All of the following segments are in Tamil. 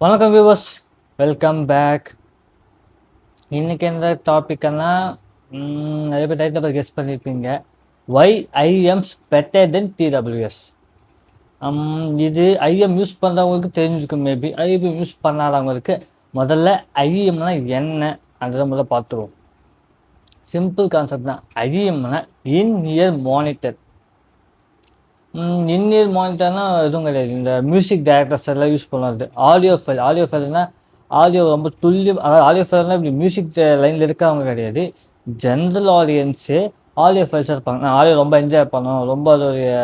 வணக்கம் வியூவர்ஸ், வெல்கம் பேக். இன்னைக்கு எந்த டாபிக்னா நிறைய பேர் டைட்டில் கெஸ் பண்ணியிருப்பீங்க. Y IEMs better than TWS. இது ஐஎம் யூஸ் பண்ணுறவங்களுக்கு தெரிஞ்சிருக்கும். மேபி ஐஎம் யூஸ் பண்ணாதவங்களுக்கு முதல்ல ஐஎம்னா என்ன அதை முதல்ல பார்த்துருவோம். சிம்பிள் கான்செப்ட் தான். ஐஎம்னா இன் இயர் மானிட்டர். இன்இயர் மானிட்டர்னா எதுவும் கிடையாது. இந்த மியூசிக் டைரக்டர்ஸ் எல்லாம் யூஸ் பண்ணுறது. ஆடியோ ஃபைல்னா ஆடியோ ரொம்ப துல்லியம். அதாவது ஆடியோ ஃபைல்னால் இப்படி மியூசிக் லைனில் இருக்கவங்க கிடையாது. ஜென்ரல் ஆடியன்ஸே ஆடியோ ஃபைல்ஸாக இருப்பாங்க. நான் ஆடியோ ரொம்ப என்ஜாய் பண்ணணும், ரொம்ப அதோடைய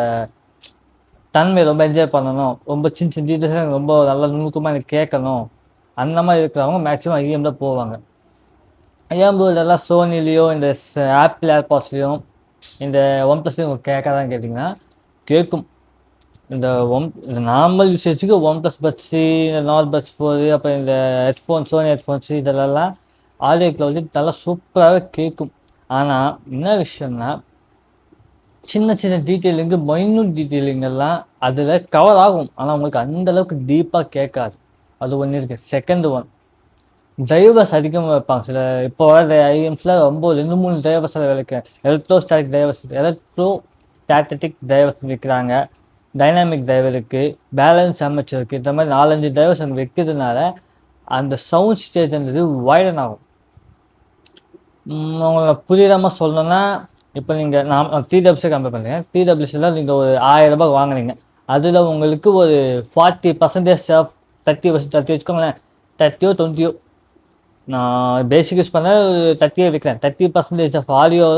தன்மை ரொம்ப என்ஜாய் பண்ணணும், ரொம்ப சின்ன சின்ன டீட்டெயில்ஸ் ரொம்ப நல்லா நுணுக்கமாக எனக்கு கேட்கணும், அந்த மாதிரி இருக்கிறவங்க மேக்ஸிமம் ஐஎம் தான் போவாங்க. ஐஎம் இதெல்லாம் சோனிலேயோ இந்த ஆப்பிள் ஏர்பாட்ஸ்லேயும் இந்த ஒன் ப்ளஸ்லேயும் கேட்காதான் கேட்டிங்கன்னா கேட்கும். இந்த நார்மல் யூசேஜுக்கு ஒன் ப்ளஸ் பட்ஸு, இந்த நாட் பட்ஸ் 4, அப்புறம் இந்த ஹெட்ஃபோன்ஸ், சோனி ஹெட்ஃபோன்ஸு இதெல்லாம் ஆடியோ குவாலிட்டி நல்லா சூப்பராகவே கேட்கும். ஆனால் என்ன விஷயம்னா சின்ன சின்ன டீட்டெயிலிங்கு, மைன்யூட் டீட்டெயிலிங்கெல்லாம் அதில் கவர் ஆகும். ஆனால் உங்களுக்கு அந்தளவுக்கு டீப்பாக கேட்காது. அது ஒன்று இருக்குது. செகண்ட் ஒன், டிரைவர்ஸ் அதிகமாக வைப்பாங்க. சில இப்போ வர ஐஎம்ஸில் ரொம்ப 2-3 டிரைவர்ஸ் விளக்கு. எலக்ட்ரோஸ்டாட்டிக் டிரைவர்ஸ் வைக்கிறாங்க, டைனாமிக் டிரைவர் இருக்குது, பேலன்ஸ் அமைச்சர் இருக்குது. இந்த மாதிரி 4-5 டிரைவர்ஸ் அங்கே வைக்கிறதுனால அந்த சவுண்ட் ஸ்டேஜ்ன்றது வைடன் ஆகும். உங்களை புரியாமல் சொல்லணும்னா, இப்போ நீங்கள் நான் டிடபிள்யூஸை கம்பேர் பண்ணுறேன். டிடபிள்யூஸில் நீங்கள் ஒரு 1000 ரூபாய் வாங்குறீங்க. அதில் உங்களுக்கு ஒரு 40% ஆஃப் 30 வச்சுக்கோங்களேன், 30 20 நான் பேசிக் யூஸ் பண்ண 30 வைக்கிறேன். 30% ஆஃப் ஆடியோ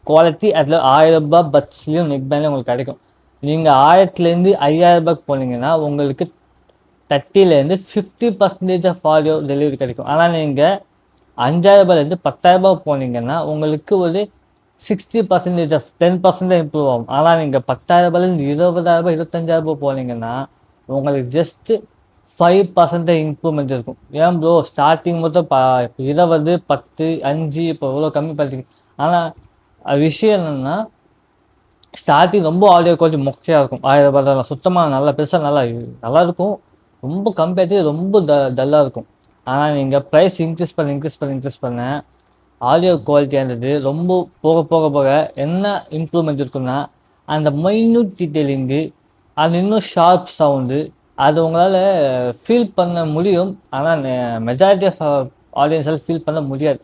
குவாலிட்டி அதில் 1000 ரூபாய் பட்ஸ்லேயும் நெக் பேண்ட்லேயும் உங்களுக்கு கிடைக்கும். நீங்கள் 1000லேருந்து 5000 ரூபாய்க்கு போனீங்கன்னா உங்களுக்கு 30லேருந்து 50% ஆஃப் ஆடியோ டெலிவரி கிடைக்கும். ஆனால் நீங்கள் 5000 ரூபாயிலேருந்து 10,000 ரூபாய் போனீங்கன்னா உங்களுக்கு ஒரு 60% ஆஃப் 10% இம்ப்ரூவ் ஆகும். ஆனால் நீங்கள் 10,000 ரூபாயிலேருந்து 20,000 ரூபாய் 25,000 ரூபாய் போனீங்கன்னா உங்களுக்கு ஜஸ்ட்டு 5% இம்ப்ரூவ்மெண்ட் இருக்கும். ஏன் ப்ரோ ஸ்டார்டிங் மொத்தம் 20, 10, 5 இப்போ இவ்வளோ கம்மி பண்ணிட்டீங்க. ஆனால் விஷயம் என்னென்னா ஸ்டார்டிங் ரொம்ப ஆடியோ குவாலிட்டி மொக்கையாக இருக்கும். 1000 ரூபாய் தான் சுத்தமாக நல்லா பெருசாக நல்லா இருக்கும். ரொம்ப கம்பேரிட்டிவ் ரொம்ப டல்லாக இருக்கும். ஆனால் நீங்கள் ப்ரைஸ் இன்க்ரீஸ் பண்ண ஆடியோ குவாலிட்டியானது ரொம்ப போக என்ன இம்ப்ரூவ்மெண்ட் இருக்குன்னா அந்த மைன்யூட் டீட்டெயிலிங்கு, அது இன்னும் ஷார்ப் சவுண்டு, அது உங்களால் ஃபீல் பண்ண முடியும். ஆனால் மெஜாரிட்டி ஆஃப் ஆடியன்ஸால் ஃபீல் பண்ண முடியாது.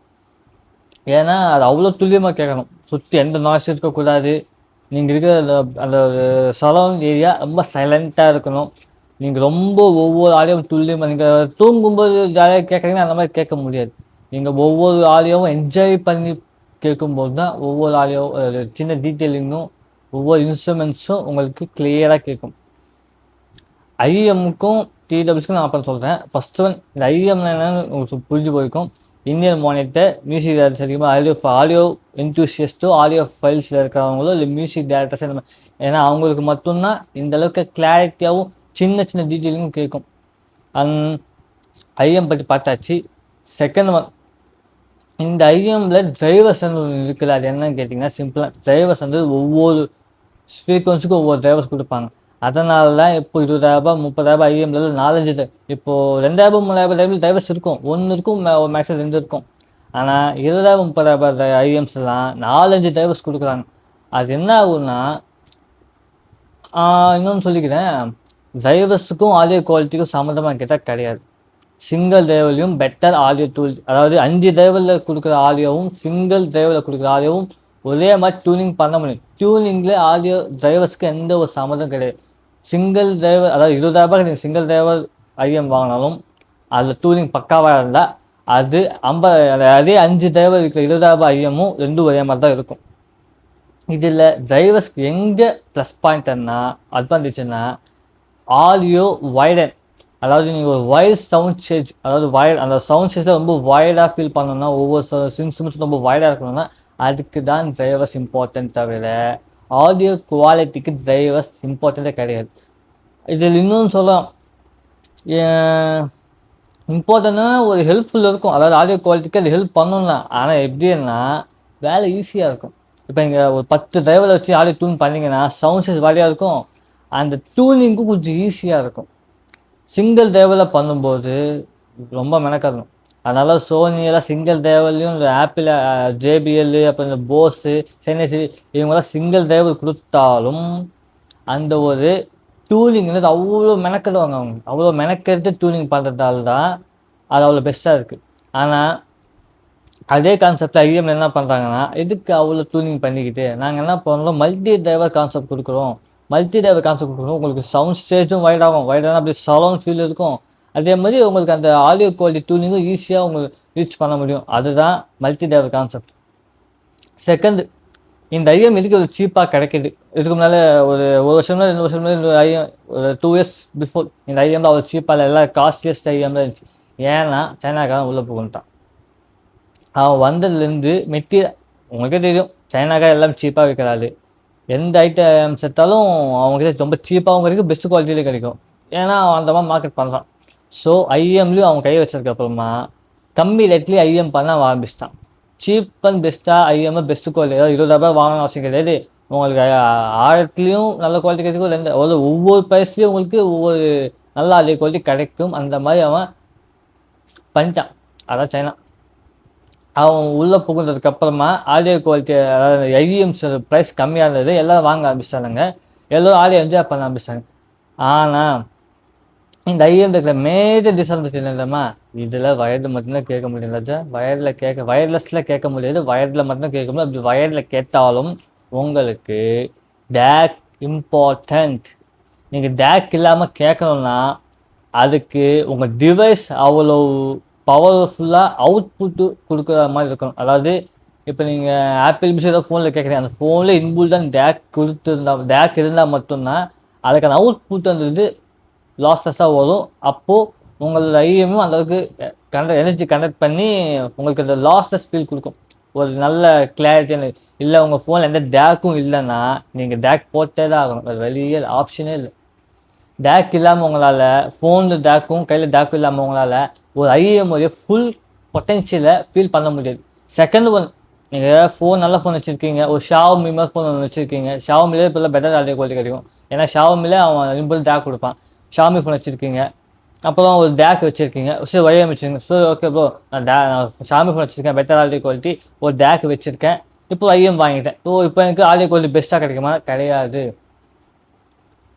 ஏன்னா அது அவ்வளோ துல்லியமாக கேட்கணும். சுற்றி எந்த நாய்ஸ் இருக்கக்கூடாது. நீங்கள் இருக்கிற அந்த சரௌண்ட் ஏரியா ரொம்ப சைலண்ட்டாக இருக்கணும். நீங்கள் ரொம்ப ஒவ்வொரு ஆடியோவும் துல்லியமாக, நீங்கள் தூங்கும்போது ஜாலியாக கேட்குறீங்கன்னா அந்த மாதிரி கேட்க முடியாது. நீங்கள் ஒவ்வொரு ஆடியோவும் என்ஜாய் பண்ணி கேட்கும்போது தான் ஒவ்வொரு ஆடியோ சின்ன டீட்டெயிலிங்கும் ஒவ்வொரு இன்ஸ்ட்ருமெண்ட்ஸும் உங்களுக்கு கிளியராக கேட்கும். ஐஎம்முக்கும் டிடபிள்யூஸ்க்கும் நான் அப்புறம் சொல்கிறேன். ஃபஸ்ட் ஒன், இந்த ஐஎம்னா என்னன்னு உங்களுக்கு புரிஞ்சு போயிருக்கும். இந்தியன் மானிட்டர் மியூசிக் டேரக்டர்ஸ் அதிகமாக ஆடியோ என்தூசியஸ்ட்டோ ஆடியோ ஃபைல்ஸில் இருக்கிறவங்களோ இல்லை மியூசிக் டேரக்டர்ஸ் இந்த மாதிரி, ஏன்னா அவங்களுக்கு மட்டும்தான் இந்தளவுக்கு கிளாரிட்டியாகவும் சின்ன சின்ன டீட்டெயிலிங்கும் கேட்கும். ஐஎம் பற்றி பார்த்தாச்சு. செகண்ட் ஒன், இந்த ஐஎம்மில் டிரைவர்ஸ் இருக்குல்ல, அது என்னன்னு கேட்டிங்கன்னா சிம்பிளாக டிரைவர்ஸ் ஒவ்வொரு ஃப்ரீக்வன்சிக்கும் ஒவ்வொரு டிரைவர்ஸ் கொடுப்பாங்க. அதனால தான் இப்போ 20,000 ரூபாய் 30,000 ரூபாய் ஐஎம்ல 4-5 இப்போது 2,000 3,000 டைமில் டிரைவர்ஸ் இருக்கும். 1 இருக்கும், மேக்ஸிமம் 2 இருக்கும். ஆனால் 20,000 30,000 ஐஎம்ஸ்லாம் 4-5 டிரைவர்ஸ் கொடுக்குறாங்க. அது என்ன ஆகுன்னா, இன்னொன்று சொல்லிக்கிறேன், டிரைவர்ஸுக்கும் ஆடியோ குவாலிட்டிக்கும் சம்மந்தமாக கேட்டால் கிடையாது. சிங்கிள் டிரைவர்லையும் பெட்டர் ஆடியோ டூல், அதாவது 5 டிரைவரில் கொடுக்குற ஆடியோவும் சிங்கிள் டிரைவரில் கொடுக்குற ஆடியோவும் ஒரே மாதிரி டியூனிங் பண்ண முடியும். டியூனிங்கில் ஆடியோ டிரைவர்ஸ்க்கு எந்த ஒரு சம்மந்தம் கிடையாது. சிங்கிள் டிரைவர், அதாவது 20,000 ரூபாய்க்கு நீங்கள் சிங்கிள் டிரைவர் ஐஎம் வாங்கினாலும் அதில் டூனிங் பக்காவாக இருந்தால் அது அதே 5 டிரைவர் இருக்கிற 20,000 ரூபாய் ஐஎம்மும் 2 ஒரே மாதிரி தான் இருக்கும். இதில் டிரைவர்ஸ்க்கு எங்கே ப்ளஸ் பாயிண்ட்னா அட்வான்டேஜ்னா ஆடியோ வைடன், அதாவது நீங்கள் ஒரு வைட் சவுண்ட் ஸ்டேஜ், அதாவது அந்த சவுண்ட் ஸ்டேஜில் ரொம்ப வைடாக ஃபீல் பண்ணணும்னா, ஒவ்வொரு இன்ஸ்ட்ருமெண்ட்ஸும் ரொம்ப வைடாக இருக்கணும்னா அதுக்கு தான் டிரைவர்ஸ் இம்பார்ட்டன்ட். தவிர ஆடியோ குவாலிட்டிக்கு டிரைவர்ஸ் இம்பார்ட்டண்ட்டே கிடையாது. இதில் இன்னொன்று சொல்லலாம், இம்பார்ட்டண்ட்னா ஒரு ஹெல்ப்ஃபுல் இருக்கும். அதாவது ஆடியோ குவாலிட்டிக்கு அது ஹெல்ப் பண்ணணும்னா, ஆனால் எப்படின்னா வேலை ஈஸியாக இருக்கும். இப்போ நீங்கள் ஒரு 10 டிரைவரை வச்சு ஆடியோ டியூன் பண்ணிங்கன்னா சவுண்ட் ஸ்டேஜ் வழியாக இருக்கும். அந்த டியூனிங்கும் கொஞ்சம் ஈஸியாக இருக்கும். சிங்கிள் தேவையில் பண்ணும்போது ரொம்ப மெனக்கடணும். அதனால சோனியெல்லாம் சிங்கிள் தேவையிலையும் இந்த ஆப்பிள், ஜேபிஎல், அப்புறம் இந்த போஸு, சென்னைசி இவங்கெல்லாம் சிங்கிள் தேவை கொடுத்தாலும் அந்த ஒரு டூனிங்கிறது அவ்வளோ மெனக்கெடுவாங்க அவங்க. அவ்வளோ மெனக்கெடுத்து டூனிங் பண்ணுறதால தான் அது அவ்வளோ பெஸ்ட்டாக இருக்குது. ஆனால் அதே கான்செப்டில் ஐஎம் என்ன பண்ணுறாங்கன்னா, எதுக்கு அவ்வளோ டூனிங் பண்ணிக்கிட்டு நாங்கள் என்ன பண்ணுறோம், மல்டி டிரைவர் கான்செப்ட் கொடுக்குறோம். மல்டி டிரைவர் கான்செப்ட் கொடுக்குறோம், உங்களுக்கு சவுண்ட் ஸ்டேஜும் வைடாகும், வைடான அப்படி சரௌண்ட் ஃபீல் இருக்கும். அதே மாதிரி உங்களுக்கு அந்த ஆடியோ குவாலிட்டி டூனிங்கும் ஈஸியாக உங்களுக்கு ரீச் பண்ண முடியும். அதுதான் மல்டி டிரைவர் கான்செப்ட். செகண்ட், இந்த ஐஎம் இதுக்கு ஒரு சீப்பாக கிடைக்கிது. இதுக்கு முன்னால் ஒரு வருஷம் 2 வருஷம் இந்த ஐஎம் ஒரு 2 இயர்ஸ் பிஃபோர் இந்த ஐஎம் அவ்வளோ சீப்பாக இல்லை, எல்லாம் காஸ்ட்லியஸ்ட் ஐஎம் தான் இருந்துச்சு. ஏன்னா சைனாக்காரன் உள்ளே போகணுட்டான். அவன் வந்ததுலேருந்து மெட்டீரியல் உங்களுக்கே தெரியும், சைனாக்கார எல்லாம் சீப்பாக விற்கிறாரு. எந்த ஐட்டம்ஸ் எடுத்தாலும் அவங்ககிட்ட ரொம்ப சீப்பாகவும் கிடைக்கும், பெஸ்ட் குவாலிட்டியிலே கிடைக்கும். ஏன்னா அவன் அந்த மாதிரி மார்க்கெட் பண்ணுறான். ஸோ ஐஎம்லேயும் அவன் கை வச்சதுக்கப்புறமா கம்மி ரேட்லேயே ஐஎம் பண்ண ஆரம்பிச்சிட்டான். சீப் அண்ட் பெஸ்ட்டாக ஐஎம் பெஸ்ட் குவாலிட்டி, ஏதாவது 20,000 வாங்கணும் அவசியம் கிடையாது. உங்களுக்கு 1000லேயும் நல்ல குவாலிட்டி கிடைக்கும், ஒவ்வொரு ப்ரைஸ்லேயும் உங்களுக்கு ஒவ்வொரு நல்ல அதே குவாலிட்டி கிடைக்கும். அந்த மாதிரி அவன் பண்ணிட்டான். அதான் சைனா. அவன் உள்ளே புகுந்ததுக்கப்புறமா ஆடியோ குவாலிட்டி, அதாவது ஐஎம்ஸ் ப்ரைஸ் கம்மியாக இருந்தது, எல்லோரும் வாங்க ஆரம்பிச்சிட்டாங்க. எல்லோரும் ஆடியோ என்ஜாய் பண்ண ஆரம்பிச்சிட்டாங்க. ஆனால் இந்த ஐஎம் இருக்கிற மேஜர் டிஸ்அட்வான்டேஜ் என்னமா, இதில் வயர்டு மட்டும்தான் கேட்க முடியும் ராஜா. வயர்லெஸில் கேட்க முடியாது, வயர்டில் மட்டும்தான் கேட்க முடியும். அப்படி வயர்டில் கேட்டாலும் உங்களுக்கு டேக் இம்பார்ட்டண்ட். நீங்கள் டேக் இல்லாமல் கேட்கணுன்னா அதுக்கு உங்கள் டிவைஸ் அவ்வளோ பவர்ஃபுல்லாக அவுட்புட்டு கொடுக்குற மாதிரி இருக்கணும். அதாவது இப்போ நீங்கள் ஆப்பிள் மியூசிக் ஏதோ ஃபோனில் கேட்குறீங்க, அந்த ஃபோனில் இன்புல்டாக டேக் இருந்தால் மட்டும்தான் அதுக்கான அவுட்புட் வந்து லாஸ்லெஸ்ஸாக வரும். அப்போது உங்களோட ஐஎம்மும் அந்தளவுக்கு எனர்ஜி கண்டக்ட் பண்ணி உங்களுக்கு அந்த லாஸ்லெஸ் ஃபீல் கொடுக்கும், ஒரு நல்ல கிளாரிட்டியான. இல்லை உங்கள் ஃபோனில் எந்த டேக்கும் இல்லைன்னா நீங்கள் டேக் போட்டே தான் ஆகணும், அது வெளியே ஆப்ஷனே இல்லை. டேக் இல்லாமல் உங்களால், ஃபோனு டேக்கும் கையில் டேக்கும் இல்லாமல் உங்களால் ஒரு ஐஎம்முடைய ஃபுல் பொட்டென்ஷியலை ஃபீல் பண்ண முடியாது. செகண்ட் ஒன், நீங்கள் ஃபோன் நல்ல ஃபோன் வச்சுருக்கீங்க, ஒரு ஷாவமி மாதிரி ஃபோன் ஒன்று வச்சுருக்கீங்க. ஷாவமிலே இப்போ பெட்டர் ஆடியோ குவாலிட்டி கிடைக்கும், ஏன்னா ஷாவமிலே அவன் இம்புல் டேக் கொடுப்பான். ஷாமி ஃபோன் வச்சுருக்கீங்க, அப்புறம் ஒரு டேக் வச்சுருக்கீங்க, சரி ஒய்எம் வச்சுருக்கீங்க. ஸோ ஓகே ப்ரோ, நான் ஷாமி ஃபோன் வச்சுருக்கேன், பெட்டர் ஆடியோ குவாலிட்டி, ஒரு டேக் வச்சுருக்கேன், இப்போ ஐஎம் வாங்கிட்டேன். ஸோ இப்போ எனக்கு ஆடியோ குவாலிட்டி பெஸ்ட்டாக கிடைக்குமா? கிடையாது.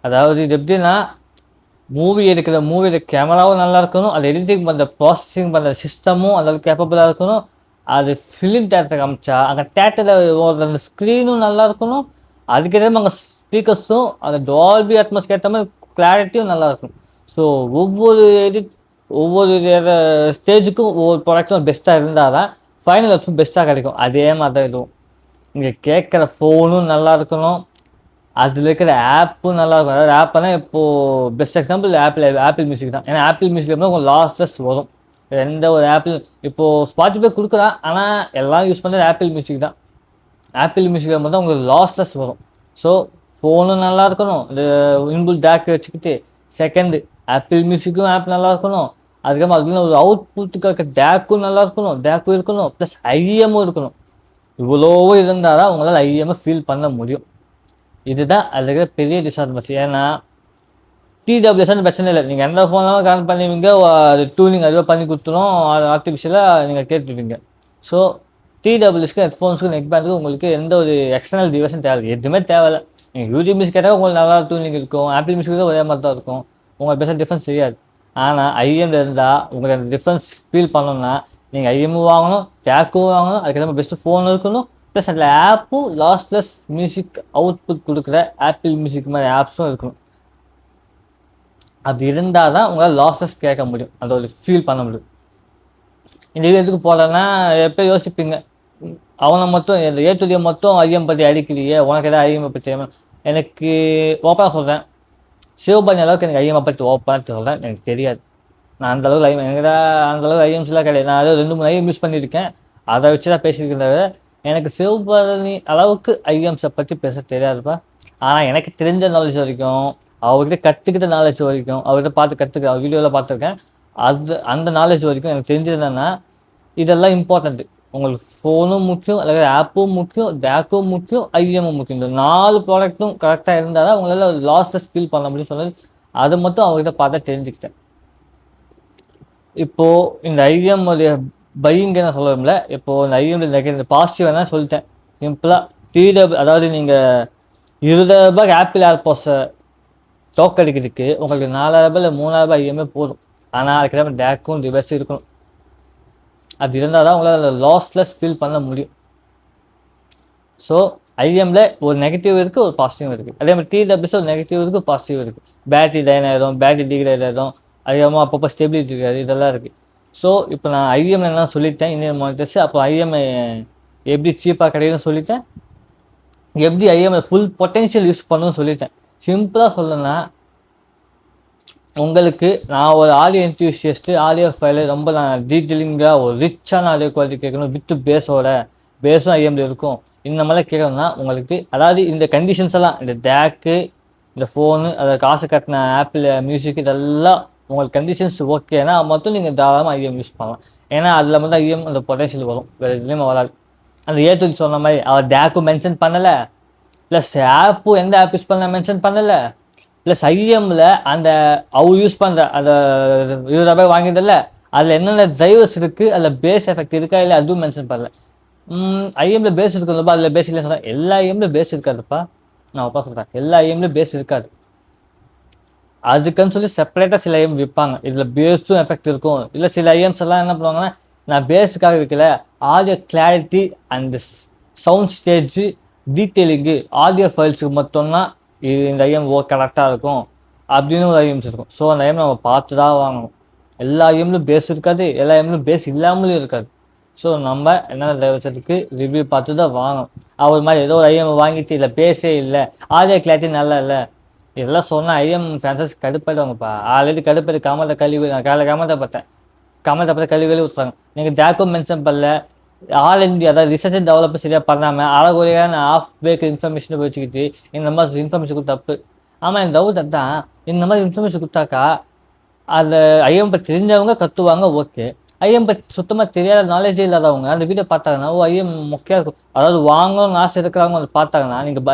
அதாவது இது எப்படின்னா, மூவியில் கேமராவும் நல்லா இருக்கணும், அது எடிட்டிங் பண்ணுற ப்ராசஸிங் பண்ணுற சிஸ்டமும் அந்தளவுக்கு கேப்பபிளாக இருக்கணும். அது ஃபிலிம் தேட்டருக்கு காமிச்சா அங்கே தேட்டரில் ஓடுற அந்த ஸ்க்ரீனும் நல்லா இருக்கணும், அதுக்கேற்ற மாதிரி அங்கே ஸ்பீக்கர்ஸும் அந்த டால்பி அட்மாஸ்க்கு ஏற்ற மாதிரி கிளாரிட்டியும் நல்லாயிருக்கும். ஸோ ஒவ்வொரு ஸ்டேஜுக்கும் ஒவ்வொரு ப்ராடக்ட்டும் பெஸ்ட்டாக இருந்தால் தான் ஃபைனல் அவுட்புட் பெஸ்ட்டாக கிடைக்கும். அதே மாதிரி தான் இதுவும். இங்கே கேட்குற ஃபோனும் நல்லா இருக்கணும், அதில் இருக்கிற ஆப்பும் நல்லா இருக்கும். அதாவது ஆப்பெல்லாம் இப்போது பெஸ்ட் எக்ஸாம்பிள் ஆப்பிள் மியூசிக் தான். ஏன்னா ஆப்பிள் மியூசிக் வந்து உங்களுக்கு லாஸ்லெஸ் வரும். எந்த ஒரு ஆப்பிள் இப்போது ஸ்பாட்டிஃபை கொடுக்குறான், ஆனால் எல்லாம் யூஸ் பண்ணுறது ஆப்பிள் மியூசிக் தான். ஆப்பிள் மியூசிக்கில் மட்டும் உங்களுக்கு லாஸ்லெஸ் வரும். ஸோ ஃபோனும் நல்லா இருக்கணும், இந்த இன்புல் டேக் வச்சுக்கிட்டு. செகண்டு, ஆப்பிள் மியூசிக்கும் ஆப் நல்லா இருக்கணும், அதுக்கப்புறம் அதுல ஒரு அவுட்புட்டுக்காக டேக்கும் நல்லா இருக்கணும், டேக்கும் இருக்கணும், ப்ளஸ் ஐஎம்மும் இருக்கணும். இவ்வளோவோ இருந்தால் தான் உங்களால் ஐஎம்ஐ ஃபீல் பண்ண முடியும். இதுதான் அதில் இருக்கிற பெரிய டிஸ்அட்வான்டேஜ். ஏன்னா டிடபிள்யூஎஸ்ன்னு பிரச்சனை இல்லை, நீங்கள் எந்த ஃபோன்லாம் கனெக்ட் பண்ணுவீங்க, அது டூனிங் அதுவே பண்ணி கொடுத்துரும், அது ஆர்டிஃபிஷியலாக நீங்கள் கேட்டுருவீங்க. ஸோ டிடபிள்யூஎஸ்க்கு ஹெட்ஃபோன்ஸுக்கு நெக் பேண்டுக்கு உங்களுக்கு எந்த ஒரு எக்ஸ்டர்னல் டிவைஸும் தேவை, எதுவுமே தேவையில்லை. நீங்கள் யூடியூப் மியூசிக் கேட்டால் உங்களுக்கு நல்லா டூனிங் இருக்கும், ஆப்பிள் மியூசிக் ஒரே மாதிரி தான் இருக்கும், உங்களுக்கு பெருசாக டிஃப்ரென்ஸ் தெரியாது. ஆனால் ஐஎம்ல இருந்தால் உங்களுக்கு அந்த டிஃப்ரென்ஸ் ஃபீல் பண்ணணும்னா நீங்கள் ஐஎம்மும் வாங்கணும், டேக்கும் வாங்கணும், அதுக்கேற்ற மாதிரி பெஸ்ட்டு ஃபோன் இருக்கணும், ப்ளஸ் அதில் ஆப்பும் லாஸ்ட்லெஸ் மியூசிக் அவுட்புட் கொடுக்குற ஆப்பிள் மியூசிக் மாதிரி ஆப்ஸும் இருக்கணும். அது இருந்தால் தான் உங்களால் லாஸ்லெஸ் கேட்க முடியும், அதை ஒரு ஃபீல் பண்ண முடியும். இந்த இதுக்கு போகலன்னா எப்போ யோசிப்பீங்க, அவனை மட்டும் இந்த ஏற்றுதியை மட்டும் ஐஎம் பற்றி அடிக்கிறியே, உனக்கு எதாவது ஐஎம்ஐ பற்றி தெரியுமா? எனக்கு ஓப்பனாக சொல்கிறேன், சிவபாணி அளவுக்கு எனக்கு ஐஎம்ஐ பற்றி ஓப்பனாக சொல்கிறேன், எனக்கு தெரியாது. நான் அந்தளவுக்கு எனக்கு அந்தளவுக்கு ஐஎம்ஸ்லாம் கிடையாது. நான் அதாவது 2-3 ஐஎம் யூஸ் பண்ணியிருக்கேன், அதை வச்சு தான் பேசியிருக்கேன். தவிர எனக்கு சிவபாணி அளவுக்கு ஐஎம்ஸை பற்றி பேச தெரியாதுப்பா. ஆனால் எனக்கு தெரிஞ்ச நாலேஜ் வரைக்கும், அவர்கிட்ட கற்றுக்கிட்ட நாலேஜ் வரைக்கும், அவர்கிட்ட பார்த்து கற்றுக்க வீடியோவில் பார்த்துருக்கேன், அந்த நாலேஜ் வரைக்கும் எனக்கு தெரிஞ்சது என்னென்னா, இதெல்லாம் இம்பார்ட்டண்ட்டு. உங்களுக்கு ஃபோனும் முக்கியம், அதாவது ஆப்பும் முக்கியம், டேக்கும் முக்கியம், ஐஎம்மும் முக்கியம். இந்த 4 ப்ராடக்ட்டும் கரெக்டாக இருந்தால் தான் உங்களால் லாஸ்லெஸ் ஃபீல் பண்ண முடியும்னு சொன்னது. அதை மட்டும் அவங்ககிட்ட பார்த்தா தெரிஞ்சுக்கிட்டேன். இப்போது இந்த ஐஎம் உடைய பையிங்க நான் சொல்லல. இப்போது இந்த ஐஎம் பாசிட்டிவ் என்ன சொல்லிட்டேன் சிம்பிளாக. அதாவது நீங்கள் ரூ. 20 ஆப்பிள் ஏர்பாட்ஸை தோக்கடிக்கிறதுக்கு உங்களுக்கு ரூ. 4000 இல்லை ரூ. 3000 ஐஎம்ஏ போதும். ஆனால் அதுக்கு டேக்கும் டிவைஸும் இருக்கணும். அது இருந்தால் தான் உங்களால் லாஸ்லெஸ் ஃபீல் பண்ண முடியும். ஸோ ஐஎம்மில் ஒரு நெகட்டிவ் இருக்குது, ஒரு பாசிட்டிவ் இருக்குது. அதே மாதிரி டிடபிள்யூஸ் ஒரு நெகட்டிவ் இருக்குது, பாசிட்டிவ் இருக்குது. பேட்டரி டைன் ஆகிடும், பேட்டரி டிகிரேட் ஆகிடும், அதிகமாக அப்பப்போ ஸ்டெபிலிட்டி இருக்காது, இதெல்லாம் இருக்குது. ஸோ இப்போ நான் ஐஎம் என்ன சொல்லிட்டேன், இந்தியன் மானிட்டர்ஸ். அப்போ ஐஎம்ஐ எப்படி சீப்பாக கிடைக்குதுன்னு சொல்லிட்டேன், எப்படி ஐஎம்ஐ ஃபுல் பொட்டென்ஷியல் யூஸ் பண்ணணும்னு சொல்லிட்டேன். சிம்பிளாக சொல்லணும்னா உங்களுக்கு நான் ஒரு ஆடியோ என்த்யூசியஸ்ட்டு, ஆடியோ ஃபைலு ரொம்ப நான் டீட்டெயிலிங்காக ஒரு ரிச்சான ஆடியோ குவாலிட்டி கேட்கணும், வித் பேஸும் ஐஎம்ல இருக்கும், இந்த மாதிரிலாம் கேட்கணும்னா உங்களுக்கு அதாவது இந்த கண்டிஷன்ஸ் எல்லாம், இந்த டேக்கு, இந்த ஃபோனு, அதை காசு கட்டின ஆப்பிள் மியூசிக், இதெல்லாம் உங்களுக்கு கண்டிஷன்ஸ் ஓகேனா மட்டும் நீங்கள் தாராளமாக ஐஎம் யூஸ் பண்ணலாம். ஏன்னா அதில் மட்டும் ஐஎம் அந்த பொட்டன்ஷியல் வரும், வேறு எதுலேயுமே வராது. அந்த ஏத்துக்கு சொன்ன மாதிரி அவர் டேக்கும் மென்ஷன் பண்ணலை, ப்ளஸ் ஆப்பும் எந்த ஆப் யூஸ் பண்ண மென்ஷன் பண்ணலை, ப்ளஸ் ஐஎம்மில் அந்த அவர் யூஸ் பண்ணுற அந்த ரூபாய் வாங்கியதில்ல, அதில் என்னென்ன டிரைவர்ஸ் இருக்குது, அதில் பேஸ் எஃபெக்ட் இருக்கா இல்லை அதுவும் மென்ஷன் பண்ணல. ஐஎம்ல பேஸ் இருக்குதுப்பா, அதில் பேஸ் இல்லைன்னு சொன்னால் எல்லா ஐஎம்ல பேஸ் இருக்காதுப்பா. நான் அப்பா சொல்கிறேன், எல்லா ஐஎம்ல பேஸ் இருக்காது. அதுக்குன்னு சொல்லி செப்பரேட்டாக சில ஐஎம் விற்பாங்க, இதில் பேஸும் எஃபெக்ட் இருக்கும். இல்லை சில ஐஎம்ஸ் எல்லாம் என்ன பண்ணுவாங்கன்னா, நான் பேஸுக்காக வைக்கல, audio clarity and sound stage detailing audio ஃபைல்ஸுக்கு மட்டும்தான் இந்த ஐஎம் கரெக்டாக இருக்கும் அப்படின்னு ஒரு ஐஎம்ஸ் இருக்கும். ஸோ அந்த ஐஎம் நம்ம பார்த்து தான் வாங்கணும். எல்லா ஐஎம்லும் பேஸ் இருக்காது, எல்லா ஐஎம்லும் பேஸ் இல்லாமலும் இருக்காது. ஸோ நம்ம என்னென்ன டிரைவர்ஸுக்கு ரிவ்யூ பார்த்து தான் வாங்கணும். அவர் மாதிரி ஏதோ ஒரு ஐஎம் வாங்கிட்டு இல்லை பேஸே இல்லை, ஆடியோ கிளாரிட்டி நல்லா இல்லை, இதெல்லாம் சொன்னால் ஐஎம் ஃபேன்சஸ் கடுப்பாயிடுவாங்கப்பா. ஆல்ரெடி கடுப்பாயிடு. கமலை பார்த்தேன், கமலை பார்த்து கழிவுகளே ஊற்றுறாங்க. நீங்கள் டேக்கும் மென்ஷன் பண்ணல, ஆல் இந்தியா அதாவது ரிசர்ச் அண்ட் டெவலப்பர் சரியாக பண்ணாமல் அழகுறையான ஆஃப் பேக் இன்ஃபர்மேஷனை வச்சுக்கிட்டு இந்த மாதிரி இன்ஃபர்மேஷன் தப்பு. ஆமாம், எனக்கு டவுட் தான், இந்த மாதிரி இன்ஃபர்மேஷன் கொடுத்தாக்கா அந்த ஐஎம் பற்றி தெரிஞ்சவங்க கற்றுவாங்க, ஓகே. ஐஎம் பற்றி சுத்தமாக தெரியாத நாலேஜே இல்லாதவங்க அந்த வீடியோ பார்த்தாங்கன்னா ஐஎம் முக்கியம் இருக்கும். அதாவது வாங்கணும்னு ஆசை இருக்கிறவங்க அதை பார்த்தாங்கன்னா நீங்கள்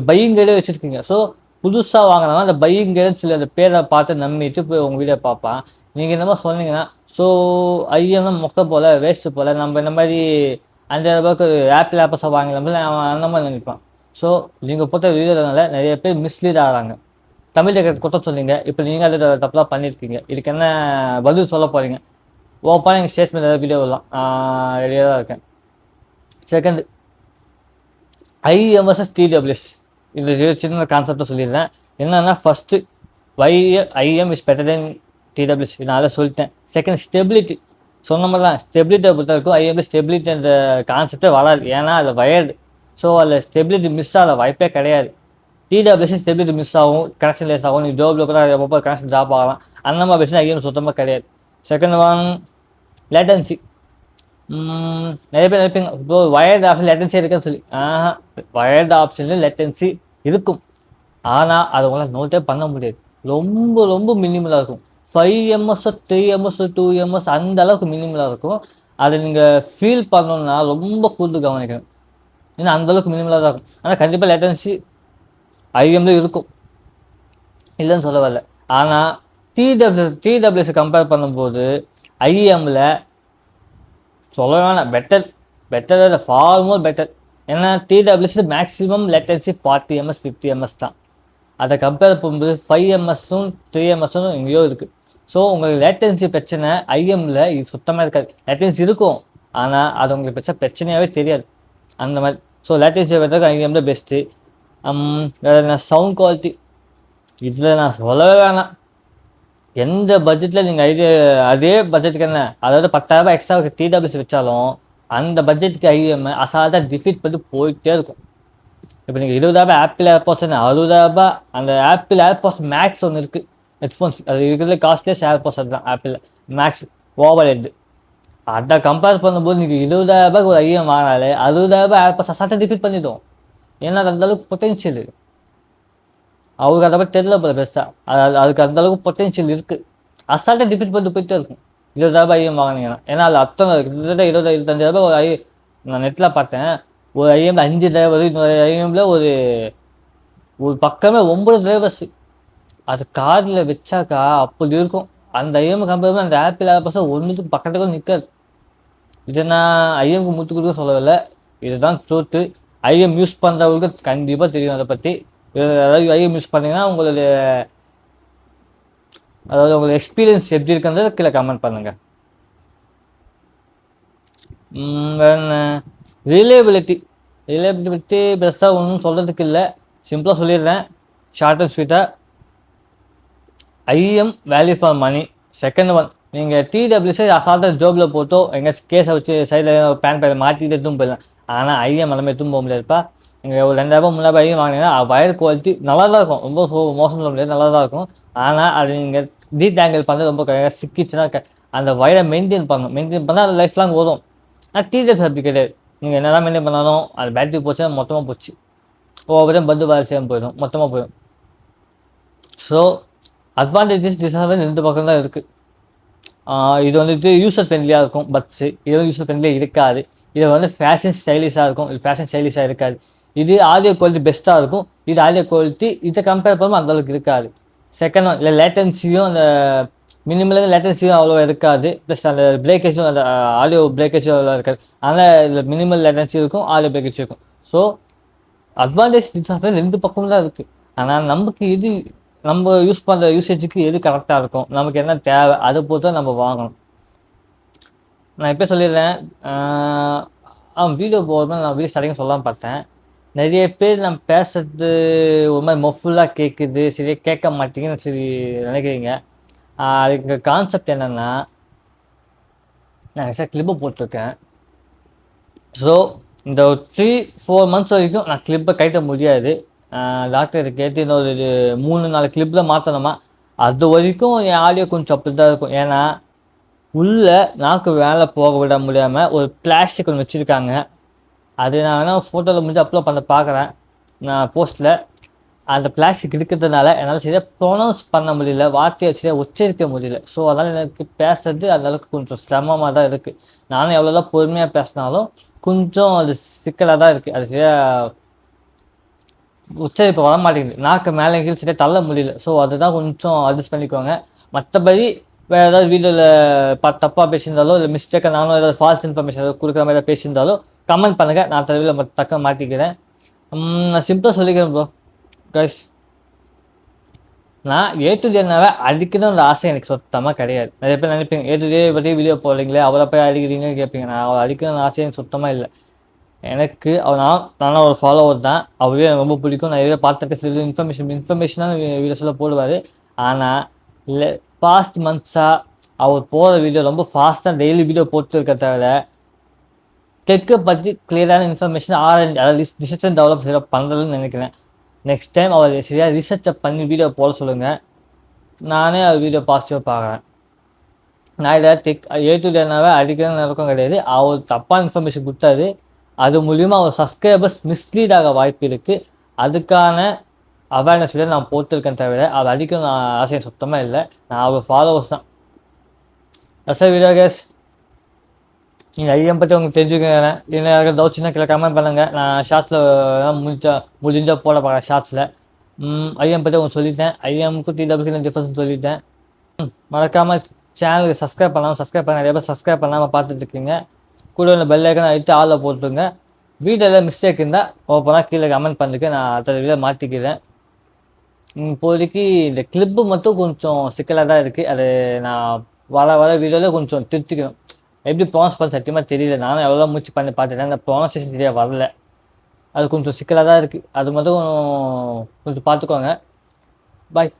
பையிங் கைடே வச்சுருக்கீங்க. ஸோ புதுசாக வாங்கினவங்க அந்த பையிங் கைடுன்னு சொல்லி அந்த பேரை பார்த்து நம்பிட்டு போய் உங்கள் வீடியோ பார்ப்பான். நீங்கள் இந்த மாதிரி சொன்னீங்கன்னா ஸோ ஐஎம்னா மொக்க போல், வேஸ்ட்டு போல், நம்ம இந்த மாதிரி அந்த அளவுக்கு ஆப்பிள் ஆப்பஸாக வாங்கலாம்ல அவன் அந்த மாதிரி நினைப்பான். ஸோ நீங்கள் போட்ட வீடியோனால நிறைய பேர் மிஸ்லீட் ஆகிறாங்க. தமிழ் டெக்கர் குற்றம் சொன்னீங்க, இப்போ நீங்கள் அதை தப்பெல்லாம் பண்ணியிருக்கீங்க, இதுக்கு என்ன பதில் சொல்ல போகிறீங்க? ஓப்பனாக எங்கள் ஸ்டேட்மெண்ட் ஏதாவது வீடியோ வரலாம், ரெடியாக தான் இருக்கேன். Second, IM versus TWS. இது சின்ன கான்செப்டை சொல்லிடுறேன். என்னென்னா first IM is better than TWS, இதனால சொல்லிட்டேன். Second, stability. சொன்ன மாதிரி தான், ஸ்டெபிலிட்டியை பொறுத்த வரைக்கும் ஐஎம்ல ஸ்டெபிலிட்டி அந்த கான்செப்டே வராது. ஏன்னா அது வயர்டு. ஸோ அதில் ஸ்டெபிலிட்டி மிஸ் ஆகிற வாய்ப்பே கிடையாது. டிடபிள்யூஎஸ் ஸ்டெபிலிட்டி மிஸ் ஆகும், கனெக்ஷன் லேஸ் ஆகும், நீ ஜோபில் கூட எப்போ கனெக்ஷன் ட்ராப் ஆகலாம். அந்த மாதிரி பிரச்சனை ஐஎம் சுத்தமாக கிடையாது. Second one, latency. நிறைய பேர் நினைப்பீங்க இப்போ வயர்டு ஆப்ஷன் லேட்டன்சி இருக்குன்னு சொல்லி. வயர்டு ஆப்ஷன்லையும் லேட்டன்சி இருக்கும், ஆனால் அதை உங்களால் நோட்டே பண்ண முடியாது. ரொம்ப ரொம்ப மினிமலாக இருக்கும். 5 ms 3 ms 2 ms அந்த அளவுக்கு மினிமலாக இருக்கும். அதை நீங்கள் ஃபீல் பண்ணணுன்னா ரொம்ப கூர்ந்து கவனிக்கணும். ஏன்னா அந்தளவுக்கு மினிமலாக தான் இருக்கும். ஆனால் கண்டிப்பாக லேட்டன்சி ஐஎம்ல இருக்கும், இல்லைன்னு சொல்ல வரல. ஆனால் டிடபிள்யூஎஸ் கம்பேர் பண்ணும்போது ஐஎம்மில் சொல்ல வேணாம், பெட்டர் ஃபார் மோர் பெட்டர். ஏன்னா TWS maximum latency 40 ms 50 ms தான். அதை கம்பேர் பண்ணும்போது 5 ms-ம் 3 ms-ம் எங்கேயோ இருக்குது. ஸோ உங்களுக்கு லேட்டன்சி பிரச்சனை ஐஎம்மில் இது சுத்தமாக இருக்காது. லேட்டன்சி இருக்கும், ஆனால் அது உங்களுக்கு பிரச்சனையாகவே தெரியாது அந்த மாதிரி. ஸோ லேட்டன்சி வரதுக்கு ஐஎம்மில் பெஸ்ட்டு. வேறு சவுண்ட் குவாலிட்டி, இதில் நான் சொல்லவே வேணாம். எந்த பட்ஜெட்டில் நீங்கள் அதே பட்ஜெட்டுக்கு என்ன, அதாவது 10,000 எக்ஸ்ட்ரா டிடபிள்யூஎஸ் வச்சாலும் அந்த பட்ஜெட்டுக்கு ஐஎம் அசால்ட்டாக டிஃபீட் பண்ணி போயிட்டே இருக்கும். இப்போ நீங்கள் 20,000 ஆப்பிள் ஏர்பாட்ஸ், 60,000 அந்த ஆப்பிள் ஏர்பாட்ஸ் மேக்ஸ் ஒன்று இருக்குது, ஹெட்ஃபோன்ஸ். அது இருக்கிறதுல காஸ்ட்லியஸ் ஏர்பாட்ஸ் அதுதான் ஆப்பிள் மேக்ஸ் ஓவர் ஹெட். அதை கம்பேர் பண்ணும்போது நீங்கள் 20,000 ஒரு ஐஎம் வாங்கினாலே 60,000 ஏர்பாட்ஸ் அசால்ட்டாக டிஃபீட் பண்ணிவிடும். ஏன்னா அது அந்தளவுக்கு பொட்டென்ஷியல், அவருக்கு அதை பற்றி தெரியல போல பெருசாக, அதுக்கு அந்தளவுக்கு பொட்டென்ஷியல் இருக்குது. அசால்ட்டாக டிஃபீட் பண்ணிட்டு போயிட்டே இருக்கும் 20,000 ஐஎம் வாங்கினீங்கன்னா. ஏன்னா அது அத்தனை கிட்டத்தட்ட 20-25,000 ஒரு நான் நெட்டில் பார்த்தேன். ஒரு ஐஎம்ல 5 டிரைவர், இன்னொரு ஐஎம்ல ஒரு பக்கமே 9 டிரைவர்ஸ். அது காதில் வச்சாக்கா அப்படி இருக்கும். அந்த ஐஎம் கம்பேர் பண்ணி அந்த ஆப்பிள் ஏர்பாட்ஸ் ஒன்றுத்துக்கு பக்கத்தில் கூட நிற்காது. இதை நான் ஐஎம்க்கு முத்து கொடுக்க சொல்லவில்லை, இதுதான் ட்ரூத்து. ஐஎம் யூஸ் பண்ணுறவங்களுக்கு கண்டிப்பாக தெரியும் அதை பற்றி. அதாவது ஐஎம் யூஸ் பண்ணிங்கன்னா உங்களுடைய உங்களோட எக்ஸ்பீரியன்ஸ் எப்படி இருக்குன்றத கீழே கமெண்ட் பண்ணுங்கள். வேறு ரிலேபிலிட்டி பற்றி பெருசாக ஒன்றும் சொல்கிறதுக்கு இல்லை, சிம்பிளாக சொல்லிடுறேன், ஷார்ட் அண்ட் ஸ்வீட்டாக. IM value for money. Second one, நீங்கள் டிடபிள்யூஸை அசால்ட்டாக ஜோபில் போட்டோ எங்கேயாச்சும் கேஸை வச்சு சைடில் பேன் பேரை மாற்றிட்டு எதுவும் போயிடலாம். ஆனால் ஐஎம் எல்லாமே எதுவும் போக முடியாதுப்பா. நீங்கள் ஒரு 2000 3000 ஐஎம் வாங்கினீங்கன்னா வயர் குவாலிட்டி நல்லா தான் இருக்கும், ரொம்ப மோசம் சொல்ல முடியாது, நல்லா தான் இருக்கும். ஆனால் அது நீங்கள் டீடேங்கிள் பண்ணுறது ரொம்ப சிக்கிச்சுன்னா அந்த வயரை மெயின்டைன் பண்ணால் அது லைஃப் லாங் வரும். ஆனால் டிடபிள்யூஸ் அப்படி கிடையாது. நீங்கள் என்னதான் மெயின்டைன் பண்ணாலும் அது பேட்டரி போச்சுன்னா மொத்தமாக போச்சு, ஒவ்வொரு பந்து வேலை செய்யாமல் போயிடும், மொத்தமாக போயிடும். ஸோ அட்வான்டேஜஸ் டிஸ்அட்வான்டேஜ் 2 பக்கம் தான் இருக்குது. இது வந்துட்டு யூசர் ஃப்ரெண்ட்லியாக இருக்கும் பட்ஸு, இது வந்து யூசர் ஃப்ரெண்ட்லியாக இருக்காது. இது வந்து ஃபேஷன் ஸ்டைலிஷாக இருக்கும், இது ஃபேஷன் ஸ்டைலிஷாக இருக்காது. இது ஆடியோ குவாலிட்டி பெஸ்ட்டாக இருக்கும், இது ஆடியோ குவாலிட்டி இதை கம்பேர் பண்ணும்போது அந்தளவுக்கு இருக்காது. செகண்ட் ஒன், இல்லை லேட்டன்சியும் அந்த மினிமலாக லேட்டன்சியும் அவ்வளோ இருக்காது, ப்ளஸ் அந்த பிரேக்கேஜும் அந்த ஆடியோ பிரேக்கேஜும் அவ்வளோ இருக்காது. அதனால் இதில் மினிமல் லேட்டன்சி இருக்கும், ஆடியோ பிரேக்கேஜ் இருக்கும். ஸோ அட்வான்டேஜ் டிஸ்அட்வான்டேஜ் 2 பக்கமும் தான் இருக்குது. ஆனால் நமக்கு இது நம்ம யூஸ் பண்ணுற யூசேஜுக்கு எது கரெக்டாக இருக்கும், நமக்கு என்ன தேவை, அதை பொறுத்து தான் நம்ம வாங்கணும். நான் இப்போ சொல்லிடுறேன், வீடியோ போகும்போது நான் வீடியோ ஸ்டார்டிங் சொல்லாமல் பார்த்தேன். நிறைய பேர் நம்ம பேசுறது ஒரு மாதிரி மொஃபுல்லாக கேட்குது, சரியாக கேட்க மாட்டேங்குன்னு சரி நினைக்கிறீங்க. அதுக்கு கான்செப்ட் என்னென்னா, நான் எக்ஸ்ட்ரா கிளிப்பை போட்டிருக்கேன். ஸோ இந்த 3-4 மந்த்ஸ் வரைக்கும் நான் கிளிப்பை கைட்ட முடியாது. டாக்டர் கேட்டு இன்னொரு 3-4 கிளிப்பில் மாற்றணுமா, அது வரைக்கும் என் ஆடியோ கொஞ்சம் அப்படி தான் இருக்கும். ஏன்னா உள்ளே நாக்கு வேலை போக விட முடியாமல் ஒரு பிளாஸ்டிக் ஒன்று வச்சுருக்காங்க. அது நான் வேணால் ஃபோட்டோவில் முடிஞ்சு அப்லோட் பண்ண பார்க்குறேன் நான் போஸ்ட்டில். அந்த பிளாஸ்டிக் இருக்கிறதுனால என்னால் சரியாக ப்ரொனவுன்ஸ் பண்ண முடியல, வார்த்தையை சரியாக உச்சரிக்க முடியல. ஸோ அதனால் எனக்கு பேசுறது அந்தளவுக்கு கொஞ்சம் சிரமமாக தான் இருக்குது. நானும் எவ்வளோதான் பொறுமையாக பேசினாலும் கொஞ்சம் அது சிக்கலாக தான் இருக்குது. அது சரியாக உச்சரிப்பு வர மாட்டேங்குது, நாக்கு மேலே கீழே சரியாக தள்ள முடியல. ஸோ அதுதான் கொஞ்சம் அட்ஜஸ்ட் பண்ணிக்கோங்க. மற்றபடி வேறு ஏதாவது வீடியோவில் தப்பாக பேசியிருந்தாலோ இல்லை மிஸ்டேக்காக நானும் ஏதாவது ஃபால்ஸ் இன்ஃபர்மேஷன் ஏதாவது கொடுக்குற மாதிரி ஏதாவது பேசியிருந்தாலோ கமெண்ட் பண்ணுங்கள், நான் தலைவில் தக்க மாற்றிக்கிறேன். நான் சிம்பிளாக சொல்லிக்கிறேன் ப்ரோ கைஸ், நான் A to Z அடிக்கணும் அந்த ஆசை எனக்கு சுத்தமாக கிடையாது. நிறைய பேர் நினைப்பீங்க A to Z பற்றி வீடியோ போடுறீங்களே அவளை போய் அடிக்கிறீங்கன்னு கேட்பீங்க. நான் அவள் அடிக்கணும்னு ஆசை எனக்கு சுத்தமாக இல்லை. எனக்கு நானும் ஒரு ஃபாலோவர் தான், அவரே எனக்கு ரொம்ப பிடிக்கும். நான் எதாவது பார்த்துட்டு சில இன்ஃபர்மேஷனான வீடியோஸில் போடுவார். ஆனால் இல்லை பாஸ்ட் மந்த்ஸாக அவர் போகிற வீடியோ ரொம்ப ஃபாஸ்ட்டாக டெய்லி வீடியோ போட்டுருக்க தவிர டெக்கை பற்றி கிளியரான இன்ஃபர்மேஷன் அதாவது ரிசர்ச் அண்ட் டெவலப் சரியாக பண்ணுறதுன்னு நினைக்கிறேன். நெக்ஸ்ட் டைம் அவர் சரியாக ரிசர்ச்சை பண்ணி வீடியோ போட சொல்லுங்கள், நானே அவர் வீடியோ பாசிட்டிவாக பார்க்குறேன். நான் இதை A to Z அடிக்கிறேன்னு நடக்கும் கிடையாது. அவர் தப்பான இன்ஃபர்மேஷன் கொடுத்தாரு, அது மூலிமா அவர் சப்ஸ்கிரைபர்ஸ் மிஸ்லீட் ஆக வாய்ப்பு இருக்குது. அதுக்கான அவேர்னஸ் வீடியோ நான் போட்டிருக்கேன் தவிர அவர் அடிக்கணும் ஆசையை சுத்தமாக இல்லை. நான் அவர் ஃபாலோவர்ஸ் தான். சார் வீடியோ கேஸ் நீங்கள் ஐஎம் பற்றி உங்களுக்கு தெரிஞ்சுக்கிறேன். இல்லை யாருக்கும் டவுட்ஸ்னா கீழே கமெண்ட் பண்ணுங்கள். நான் ஷார்ட்ஸில் முடிஞ்சால் போட பார்க்குறேன். ஷார்ட்ஸில் ஐஎம் பற்றி உங்களுக்கு சொல்லிட்டேன், ஐஎம்க்கு டிடபிள்யூக்கு டிஃபரன்ஸ் சொல்லிட்டேன். மறக்காமல் சேனலுக்கு சப்ஸ்கிரைப் பண்ண நிறைய பேர் சப்ஸ்கிரைப் பண்ணாமல் பார்த்துட்ருக்கீங்க. கூட உள்ள பெல் ஐக்கனை அழுத்தி ஆளில் போட்டுருங்க. வீடியோவில் மிஸ்டேக் இருந்தால் ஓப்பனாக கீழே கமெண்ட் பண்ணிக்க, நான் அடுத்த வீடியோ மாற்றிக்கிறேன். இப்போதைக்கு இந்த கிளிப்பு மட்டும் கொஞ்சம் சிக்கலாக தான் இருக்குது. அது நான் வர வீடியோவில் கொஞ்சம் திருத்திக்கணும். எப்படி ப்ரொனவுன்ஸ் பண்ண சத்தியமாக தெரியல. நானும் எவ்வளோ மூச்சு பண்ணி பார்த்துட்டேன், அந்த ப்ரொனவுன்சேஷன் சரியாக வரல. அது கொஞ்சம் சிக்கலாக தான் இருக்குது. அது மட்டும் கொஞ்சம் பார்த்துக்கோங்க. பாய்.